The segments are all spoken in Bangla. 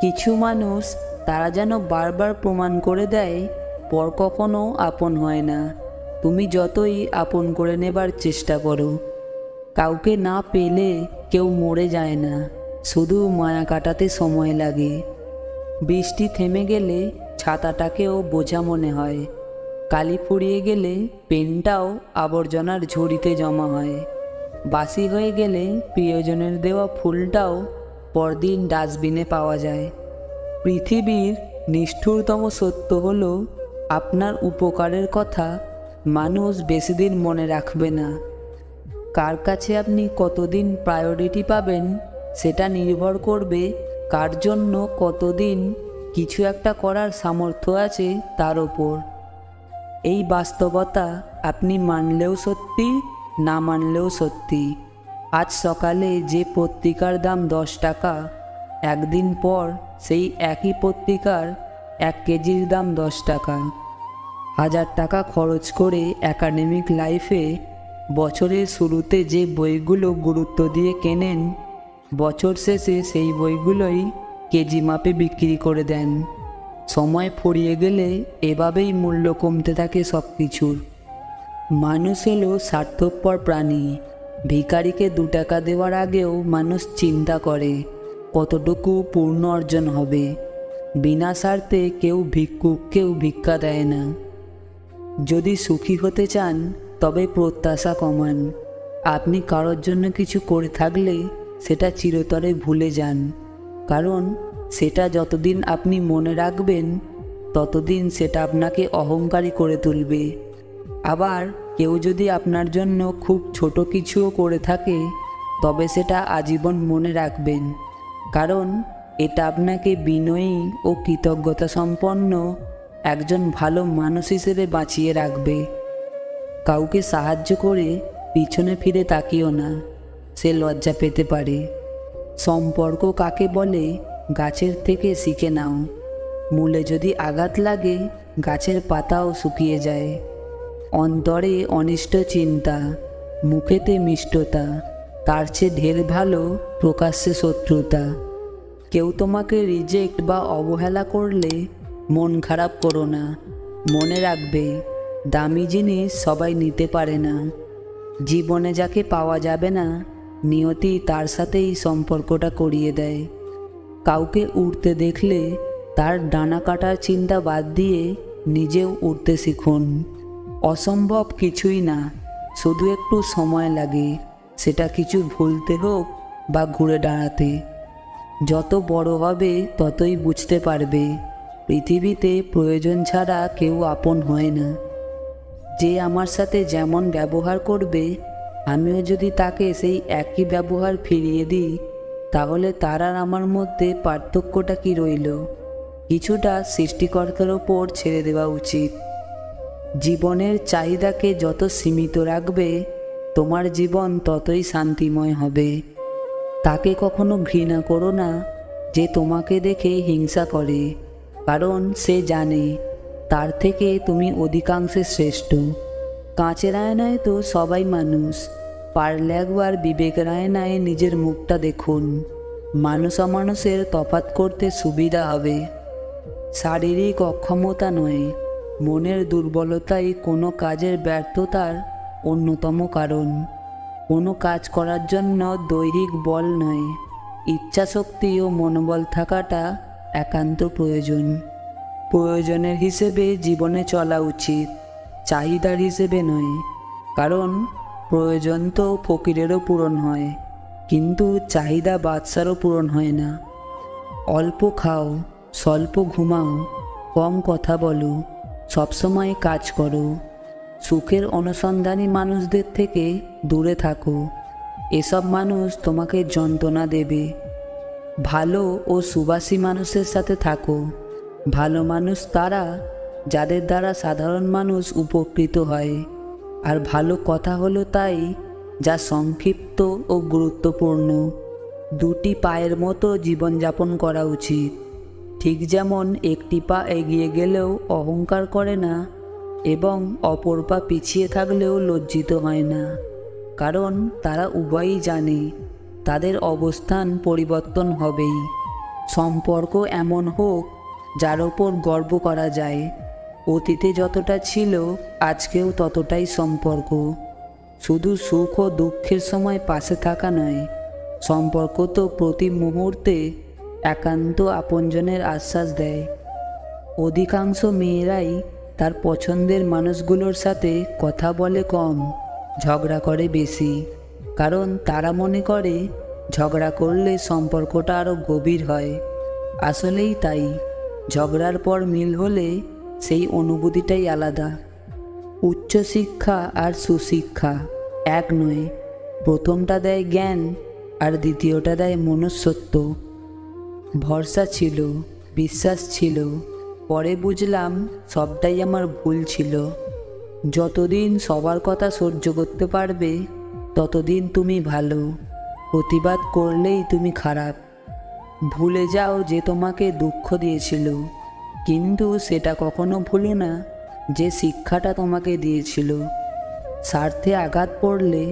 কিছু মানুষ তারা যেন বারবার প্রমাণ করে দেয় পর কখনো আপন হয় না। তুমি যতই আপন করে নেবার চেষ্টা করো, কাউকে না পেলে কেউ মরে যায় না, শুধু মায়া কাটাতে সময় লাগে। বৃষ্টি থেমে গেলে ছাতাটাকেও বোঝা মনে হয়, কালি ফুরিয়ে গেলে পেনটাও আবর্জনার ঝুড়িতে জমা হয়, বাসি হয়ে গেলে প্রিয়জনের দেওয়া ফুলটাও পরদিন ডাস্টবিনে পাওয়া যায়। পৃথিবীর নিষ্ঠুরতম সত্য হলো, আপনার উপকারের কথা মানুষ বেশিদিন মনে রাখবে না। কার কাছে আপনি কতদিন প্রায়োরিটি পাবেন সেটা নির্ভর করবে কার জন্য কতদিন কিছু একটা করার সামর্থ্য আছে তার ওপর। এই বাস্তবতা আপনি মানলেও সত্যি, না মানলেও সত্যি। আজ সকালে যে পত্রিকার দাম 10 টাকা, একদিন পর সেই একই পত্রিকার 1 কেজির দাম 10 টাকা। 1000 টাকা খরচ করে একাডেমিক লাইফে বছরের শুরুতে যে বইগুলো গুরুত্ব দিয়ে কেনেন, বছর শেষে সেই বইগুলোই কেজি মাপে বিক্রি করে দেন। সময় ফুরিয়ে গেলে এভাবেই মূল্য কমতে থাকে সব কিছুর। মানুষ হলো স্বার্থপর প্রাণী। ভিখারিকে 2 টাকা দেওয়ার আগেও মানুষ চিন্তা করে কতটুকু পূর্ণ অর্জন হবে। বিনা স্বার্থে কেউ ভিক্ষুককেও ভিক্ষা দেয় না। যদি সুখী হতে চান তবে প্রত্যাশা কমান। আপনি কারোর জন্য কিছু করে থাকলে সেটা চিরতরে ভুলে যান, কারণ সেটা যতদিন আপনি মনে রাখবেন ততদিন সেটা আপনাকে অহংকারী করে তুলবে। আবার কেউ যদি আপনার জন্য খুব ছোট কিছুও করে থাকে তবে সেটা আজীবন মনে রাখবেন, কারণ এটা আপনাকে বিনয়ী ও কৃতজ্ঞতা সম্পন্ন একজন ভালো মানুষ হিসেবে বাঁচিয়ে রাখবে। কাউকে সাহায্য করে পিছনে ফিরে তাকিও না, সে লজ্জা পেতে পারে। সম্পর্ক কাকে বলে গাছের থেকে শিখে নাও। মূলে যদি আঘাত লাগে গাছের পাতাও শুকিয়ে যায়। অন্তরে অনিষ্ট চিন্তা, মুখেতে মিষ্টতা, তার চেয়ে ঢের ভালো প্রকাশ্যে শত্রুতা। কেউ তোমাকে রিজেক্ট বা অবহেলা করলে মন খারাপ করো না। মনে রাখবে, দামি জিনিস সবাই নিতে পারে না। জীবনে যাকে পাওয়া যাবে না, নিয়তি তার সাথেই সম্পর্কটা করিয়ে দেয়। কাউকে উড়তে দেখলে তার ডানা কাটার চিন্তা বাদ দিয়ে নিজেও উড়তে শিখুন। অসম্ভব কিছুই না, শুধু একটু সময় লাগে, সেটা কিছু ভুলতে হোক বা ঘুরে দাঁড়াতে। যত বড় হবে ততই বুঝতে পারবে পৃথিবীতে প্রয়োজন ছাড়া কেউ আপন হয় না। যে আমার সাথে যেমন ব্যবহার করবে, আমিও যদি তাকে সেই একই ব্যবহার ফিরিয়ে দিই, তাহলে তার আর আমার মধ্যে পার্থক্যটা কি রইল? কিছুটা সৃষ্টিকর্তার ওপর ছেড়ে দেওয়া উচিত। জীবনের চাহিদাকে যত সীমিত রাখবে, তোমার জীবন ততই শান্তিময় হবে। তাকে কখনো ঘৃণা করো না যে তোমাকে দেখে হিংসা করে, কারণ সে জানে তার থেকে তুমি অধিকাংশে শ্রেষ্ঠ। কাঁচের আয়নায় তো সবাই মানুষ, পারলে একবার বিবেকের আয়নায় নিজের মুখটা দেখুন। মানুষ অমানুষের তফাৎ করতে সুবিধা হবে। শারীরিক অক্ষমতা নয়, মনের দুর্বলতাই কোনো কাজের ব্যর্থতার অন্যতম কারণ। কোনো কাজ করার জন্য দৈহিক বল নয়, ইচ্ছাশক্তি ও মনোবল থাকাটা একান্ত প্রয়োজন। প্রয়োজনের হিসেবে জীবনে চলা উচিত, চাহিদার হিসেবে নয়। কারণ প্রয়োজন তো ফকিরেরও পূরণ হয়, কিন্তু চাহিদা বাদশারও পূরণ হয় না। অল্প খাও, স্বল্প ঘুমাও, কম কথা বলো, সবসময় কাজ করো। সুখের অনুসন্ধানী মানুষদের থেকে দূরে থাকো। এসব মানুষ তোমাকে যন্ত্রণা দেবে। ভালো ও সুবাসী মানুষের সাথে থাকো। ভালো মানুষ তারা যাদের দ্বারা সাধারণ মানুষ উপকৃত হয়। আর ভালো কথা হলো তাই যা সংক্ষিপ্ত ও গুরুত্বপূর্ণ। 2টি পায়ের মতো জীবনযাপন করা উচিত। ঠিক যেমন একটি পা এগিয়ে গেলেও অহংকার করে না, এবং অপর পা পিছিয়ে থাকলেও লজ্জিত হয় না, কারণ তারা উভয়ই জানে তাদের অবস্থান পরিবর্তন হবেই। সম্পর্ক এমন হোক যার ওপর গর্ব করা যায়। অতীতে যতটা ছিল আজকেও ততটাই সম্পর্ক। শুধু সুখ ও দুঃখের সময় পাশে থাকা নয়, সম্পর্ক তো প্রতি মুহূর্তে একান্ত আপনজনের আশ্বাস দেয়। অধিকাংশ মেয়েরাই তার পছন্দের মানুষগুলোর সাথে কথা বলে কম, ঝগড়া করে বেশি, কারণ তারা মনে করে ঝগড়া করলে সম্পর্কটা আরও গভীর হয়। আসলেই তাই, ঝগড়ার পর মিল হলে সেই অনুভূতিটাই আলাদা। উচ্চশিক্ষা আর সুশিক্ষা এক নয়, প্রথমটা দেয় জ্ঞান আর দ্বিতীয়টা দেয় মনুষ্যত্ব। ভরসা ছিল, বিশ্বাস ছিল, পরে বুঝলাম সবটাই আমার ভুল ছিল। যতদিন সবার কথা সহ্য করতে পারবে ততদিন তুমি ভালো, প্রতিবাদ করলেই তুমি খারাপ। ভুলে যাও যে তোমাকে দুঃখ দিয়েছিল, কিন্তু সেটা কখনো ভুলো না যে শিক্ষাটা তোমাকে দিয়েছিল। স্বার্থে আঘাত পড়লে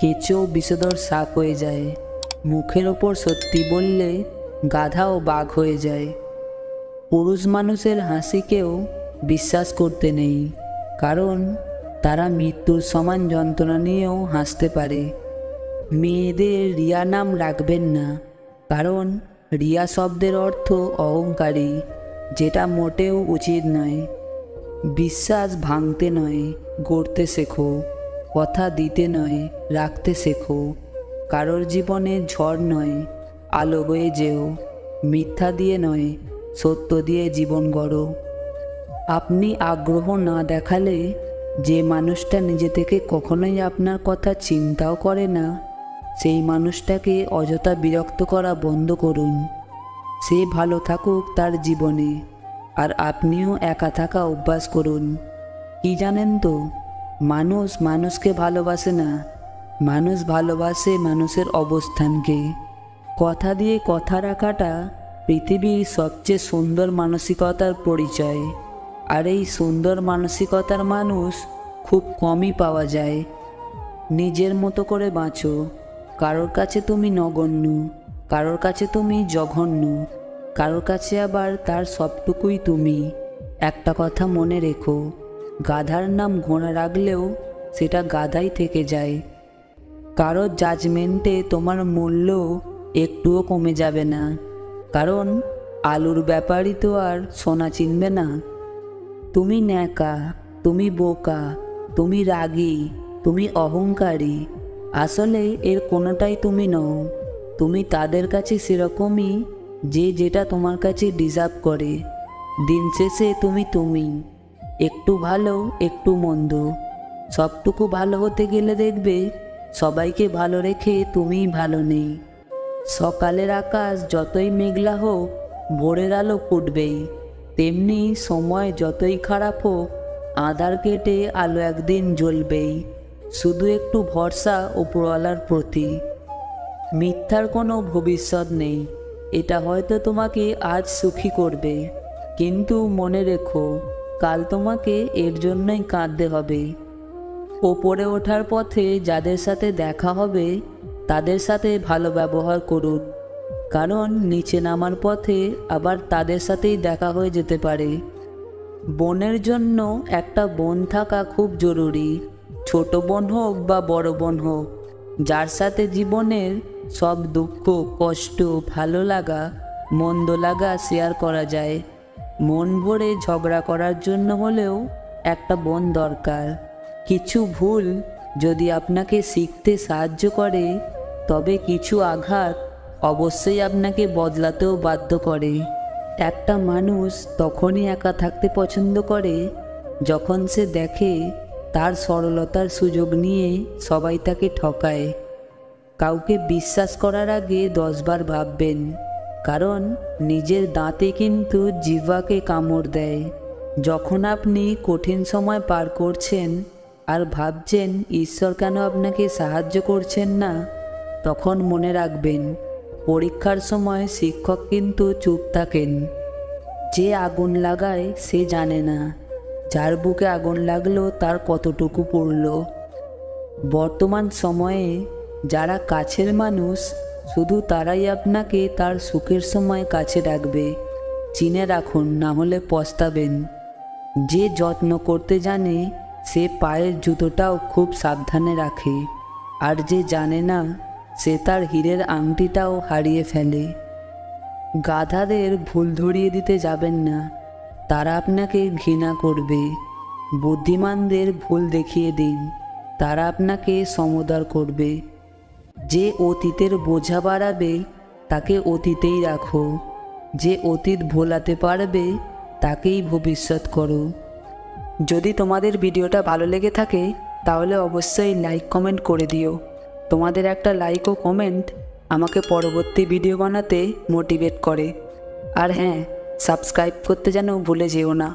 কেঁচো বিষধর সাপ হয়ে যায়, মুখের ওপর সত্যি বললে গাধা ও বাঘ হয়ে যায়। পুরুষ মানুষের হাসিকেও বিশ্বাস করতে নেই, কারণ তারা মৃত্যুর সমান যন্ত্রণা নিয়েও হাসতে পারে। মেয়েদের রিয়া নাম রাখবেন না, কারণ রিয়া শব্দের অর্থ অহংকারী, যেটা মোটেও উচিত নয়। বিশ্বাস ভাঙতে নয়, গড়তে শেখো। কথা দিতে নয়, রাখতে শেখো। কারোর জীবনে ঝড় নয়, আলো হয়ে যেও। মিথ্যা দিয়ে নয়, সত্য দিয়ে জীবন গড়ো। আপনি আগ্রহ না দেখালে যে মানুষটা নিজে থেকে কখনোই আপনার কথা চিন্তাও করে না, সেই মানুষটাকে অযথা বিরক্ত করা বন্ধ করুন। সে ভালো থাকুক তার জীবনে, আর আপনিও একা থাকা অভ্যাস করুন। কি জানেন তো, মানুষ মানুষকে ভালোবাসে না, মানুষ ভালোবাসে মানুষের অবস্থানকে। কথা দিয়ে কথা রাখাটা পৃথিবীর সবচেয়ে সুন্দর মানসিকতার পরিচয়, আর এই সুন্দর মানসিকতার মানুষ খুব কমই পাওয়া যায়। নিজের মতো করে বাঁচো। কারোর কাছে তুমি নগণ্য, কারোর কাছে তুমি জঘন্য, কারোর কাছে আবার তার সবটুকুই তুমি। একটা কথা মনে রেখো, গাধার নাম ঘোড়া রাখলেও সেটা গাধাই থেকে যায়। কারোর জাজমেন্টে তোমার মূল্য একটুও কমে যাবে না, কারণ আলুর ব্যাপারই তো আর সোনা চিনবে না। তুমি ন্যাকা, তুমি বোকা, তুমি রাগী, তুমি অহংকারী, আসলে এর কোনোটাই তুমি নও। তুমি তাদের কাছে সেরকমই যে যেটা তোমার কাছে ডিজার্ভ করে। দিন শেষে তুমি তুমি, একটু ভালো একটু মন্দ, সবটুকু ভালো হতে গেলে দেখবে সবাইকে ভালো রেখে তুমিই ভালো নেই। সকালের আকাশ যতই মেঘলা হোক, ভোরের আলো ফুটবেই। তেমনি সময় যতই খারাপ হোক, আঁধার কেটে আলো একদিন জ্বলবেই। শুধু একটু ভরসা উপরওয়ালার প্রতি। মিথ্যার কোনো ভবিষ্যৎ নেই, এটা হয়তো তোমাকে আজ সুখী করবে, কিন্তু মনে রেখো কাল তোমাকে এর জন্যই কাঁদতে হবে। ওপরে ওঠার পথে যাদের সাথে দেখা হবে তাদের সাথে ভালো ব্যবহার করুন, কারণ নিচে নামার পথে আবার তাদের সাথেই দেখা হয়ে যেতে পারে। বোনের জন্য একটা বোন থাকা খুব জরুরি, ছোট বোন হোক বা বড় বোন হোক, যার সাথে জীবনের সব দুঃখ, কষ্ট, ভালো লাগা, মন্দ লাগা শেয়ার করা যায়। মন ভরে ঝগড়া করার জন্য হলেও একটা বোন দরকার। কিছু ভুল যদি আপনাকে শিখতে সাহায্য করে, তবে কিছু আঘাত অবশ্যই আপনাকে বদলাতেও বাধ্য করে। একটা মানুষ তখনই একা থাকতে পছন্দ করে যখন সে দেখে তার সরলতার সুযোগ নিয়ে সবাই তাকে ঠকায়। কাউকে বিশ্বাস করার আগে 10 বার ভাববেন, কারণ নিজের দাঁতে কিন্তু জিহ্বাকে কামড় দেয়। যখন আপনি কঠিন সময় পার করছেন আর ভাবছেন ঈশ্বর কেন আপনাকে সাহায্য করছেন না, তখন মনে রাখবেন পরীক্ষার সময় শিক্ষক কিন্তু চুপ থাকেন। যে আগুন লাগায় সে জানে না যার বুকে আগুন লাগলো তার কতটুকু পড়ল। বর্তমান সময়ে যারা কাছের মানুষ শুধু তারাই আপনাকে তার সুখের সময় কাছে রাখবে। চিনে রাখুন, না হলে পস্তাবেন। যে যত্ন করতে জানে সে পায়ের জুতোটাও খুব সাবধানে রাখে, আর যে জানে না সে তার হীরের আংটিটাও হারিয়ে ফেলে। গাধাদের ভুল ধরিয়ে দিতে যাবেন না, তারা আপনাকে ঘৃণা করবে। বুদ্ধিমানদের ভুল দেখিয়ে দিন, তারা আপনাকে সমদর করবে। যে অতীতের বোঝা বাড়াবে তাকে অতীতেই রাখো, যে অতীত ভোলাতে পারবে তাকেই ভবিষ্যৎ করো। যদি তোমাদের ভিডিওটা ভালো লেগে থাকে তাহলে অবশ্যই লাইক কমেন্ট করে দিও। তোমাদের একটা লাইক ও কমেন্ট আমাকে পরবর্তী ভিডিও বানাতে মোটিভেট করে। আর হ্যাঁ, সাবস্ক্রাইব করতে যেন ভুলে যেও না।